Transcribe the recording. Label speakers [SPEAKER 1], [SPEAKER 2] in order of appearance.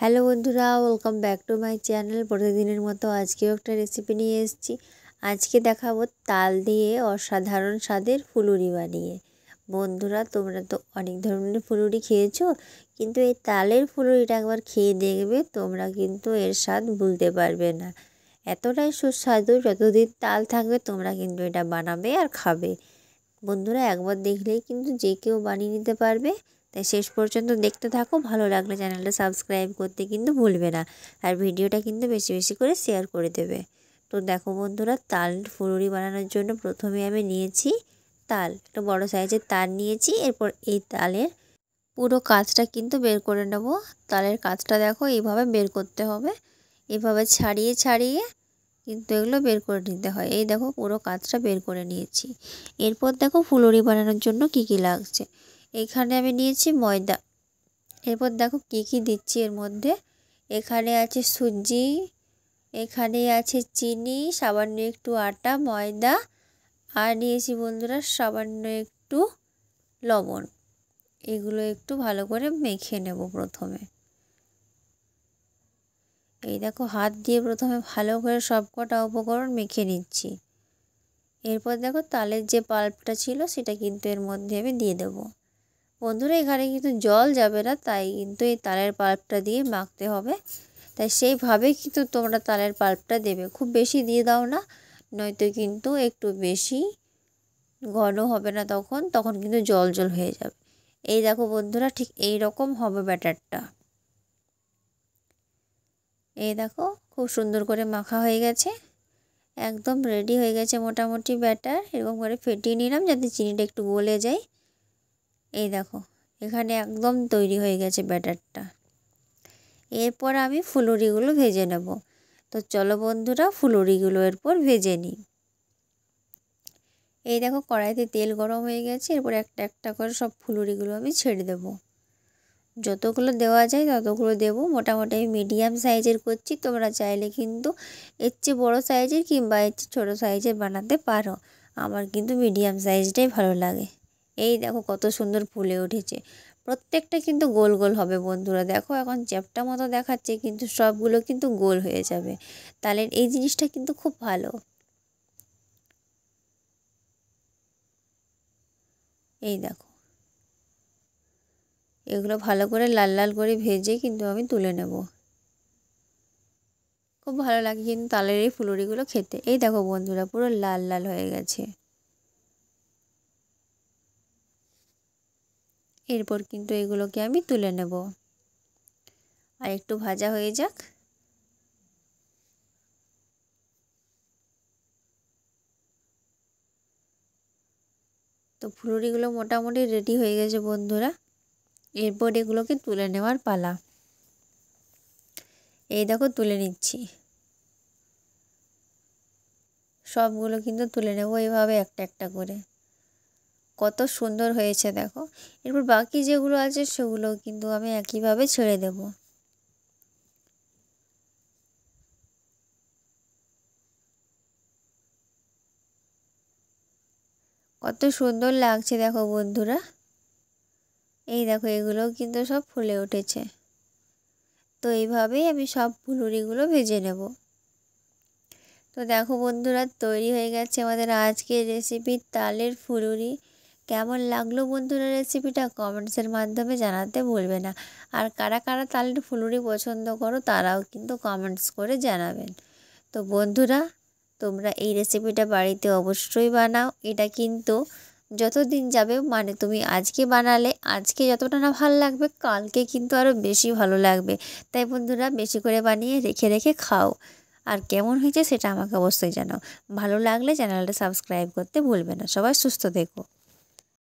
[SPEAKER 1] Hello বন্ধুরা, welcome back to my channel. প্রতিদিনের মতো আজকেও একটা রেসিপি নিয়ে এসেছি। আজকে দেখাবো তাল দিয়ে অসাধারণ স্বাদের ফুলুরি বানিয়ে। বন্ধুরা, তোমরা তো অনেক ধরনের ফুলুরি খেয়েছো, কিন্তু এই তালের ফুলুরিটা একবার খেয়ে দেখবে, তোমরা কিন্তু এর স্বাদ ভুলতে পারবে না। এতটাই সুস্বাদু, যতদিন তাল থাকবে তোমরা কিন্তু এটা বানাবে আর খাবে। বন্ধুরা, একবার দেখলেই কিন্তু যে কেউ বানিয়ে নিতে পারবে। তাই শেষ পর্যন্ত দেখতে থাকো। ভালো লাগলে চ্যানেলটা সাবস্ক্রাইব করতে কিন্তু ভুলবে না, আর ভিডিওটা কিন্তু বেশি বেশি করে শেয়ার করে দেবে। তো দেখো বন্ধুরা, তাল ফুলুরি বানানোর জন্য প্রথমে আমি নিয়েছি তাল, একটা বড় সাইজের তাল নিয়েছি। এরপর এই তালের পুরো কাঁচটা কিন্তু বের করে নেব। তালের কাঁচটা দেখো এইভাবে বের করতে হবে, এভাবে ছাড়িয়ে ছাড়িয়ে কিন্তু এগুলো বের করে নিতে হয়। এই দেখো পুরো কাঁচটা বের করে নিয়েছি। এরপর দেখো ফুলুরি বানানোর জন্য কি কি লাগছে। এখানে আমি নিয়েছি ময়দা। এরপর দেখো কি কি দিচ্ছি এর মধ্যে। এখানে আছে সুজি, এখানে আছে চিনি, সামান্য একটু আটা, ময়দা, আর নিয়েছি বন্ধুরা সামান্য একটু লবণ। এগুলো একটু ভালো করে মেখে নেব প্রথমে। এই দেখো হাত দিয়ে প্রথমে ভালো করে সব কটা উপকরণ মেখে নিচ্ছি। এরপর দেখো তালের যে পাল্পটা ছিল সেটা কিন্তু এর মধ্যে আমি দিয়ে দেব। বন্ধুরা, এখানে কিন্তু জল যাবে না, তাই কিন্তু এই তালের পাল্পটা দিয়ে মাখতে হবে। তাই সেইভাবে কিন্তু তোমরা তালের পাল্পটা দেবে, খুব বেশি দিয়ে দাও না, নয়তো কিন্তু একটু বেশি ঘন হবে না, তখন কিন্তু জল জল হয়ে যাবে। এই দেখো বন্ধুরা, ঠিক এই রকম হবে ব্যাটারটা। এই দেখো খুব সুন্দর করে মাখা হয়ে গেছে, একদম রেডি হয়ে গেছে মোটামুটি ব্যাটার। এরকম করে ফেটিয়ে নিলাম যাতে চিনিটা একটু গলে যায়। এই দেখো এখানে একদম তৈরি হয়ে গেছে ব্যাটারটা। এরপর আমি ফুলুরিগুলো ভেজে নেব। তো চলো বন্ধুরা, ফুলুরিগুলো এরপর ভেজে নিই। এই দেখো কড়াইতে তেল গরম হয়ে গেছে। এরপর একটা একটা করে সব ফুলুরিগুলো আমি ছেড়ে দেব। যতগুলো দেওয়া যায় ততগুলো দেব। মোটামুটি আমি মিডিয়াম সাইজের করছি, তোমরা চাইলে কিন্তু এর চেয়ে বড়ো সাইজের কিংবা এর চেয়ে ছোটো সাইজের বানাতে পারো। আমার কিন্তু মিডিয়াম সাইজটাই ভালো লাগে। এই দেখো কত সুন্দর ফুলে উঠেছে। প্রত্যেকটা কিন্তু গোল গোল হবে বন্ধুরা। দেখো এখন চ্যাপ্টা মতো দেখাচ্ছে, কিন্তু সবগুলো কিন্তু গোল হয়ে যাবে। তাহলে এই জিনিসটা কিন্তু খুব ভালো। এই দেখো এগুলো ভালো করে লাল লাল করে ভেজে কিন্তু আমি তুলে নেব। খুব ভালো লাগে কিন্তু তালের এই ফুলুরিগুলো খেতে। এই দেখো বন্ধুরা, পুরো লাল লাল হয়ে গেছে। এরপর কিন্তু এগুলোকে আমি তুলে নেব, আর একটু ভাজা হয়ে যাক। তো ফুলুরিগুলো মোটামুটি রেডি হয়ে গেছে বন্ধুরা। এরপর এগুলোকে তুলে নেওয়ার পালা। এই দেখো তুলে নিচ্ছি, সবগুলো কিন্তু তুলে নেব এইভাবে একটা একটা করে। কত সুন্দর হয়েছে দেখো। এরপর বাকি যেগুলো আছে সেগুলো কিন্তু আমি একইভাবে ছেড়ে দেব। কত সুন্দর লাগছে দেখো বন্ধুরা। এই দেখো এগুলোও কিন্তু সব ফুলে উঠেছে। তো এইভাবেই আমি সব ফুলুরিগুলো ভেজে নেব। তো দেখো বন্ধুরা, তৈরি হয়ে গেছে আমাদের আজকের রেসিপি তালের ফুলুরি। কেমন লাগলো বন্ধুরা রেসিপিটা কমেন্টসের মাধ্যমে জানাতে ভুলবে না। আর কারা কারা তালের ফুলুরি পছন্দ করো তারাও কিন্তু কমেন্টস করে জানাবেন। তো বন্ধুরা, তোমরা এই রেসিপিটা বাড়িতে অবশ্যই বানাও। এটা কিন্তু যতদিন যাবে, মানে তুমি আজকে বানালে আজকে যতটা না ভালো লাগবে, কালকে কিন্তু আরও বেশি ভালো লাগবে। তাই বন্ধুরা, বেশি করে বানিয়ে রেখে রেখে খাও। আর কেমন হয়েছে সেটা আমাকে অবশ্যই জানাও। ভালো লাগলে চ্যানেলটা সাবস্ক্রাইব করতে ভুলবে না। সবাই সুস্থ থেকো।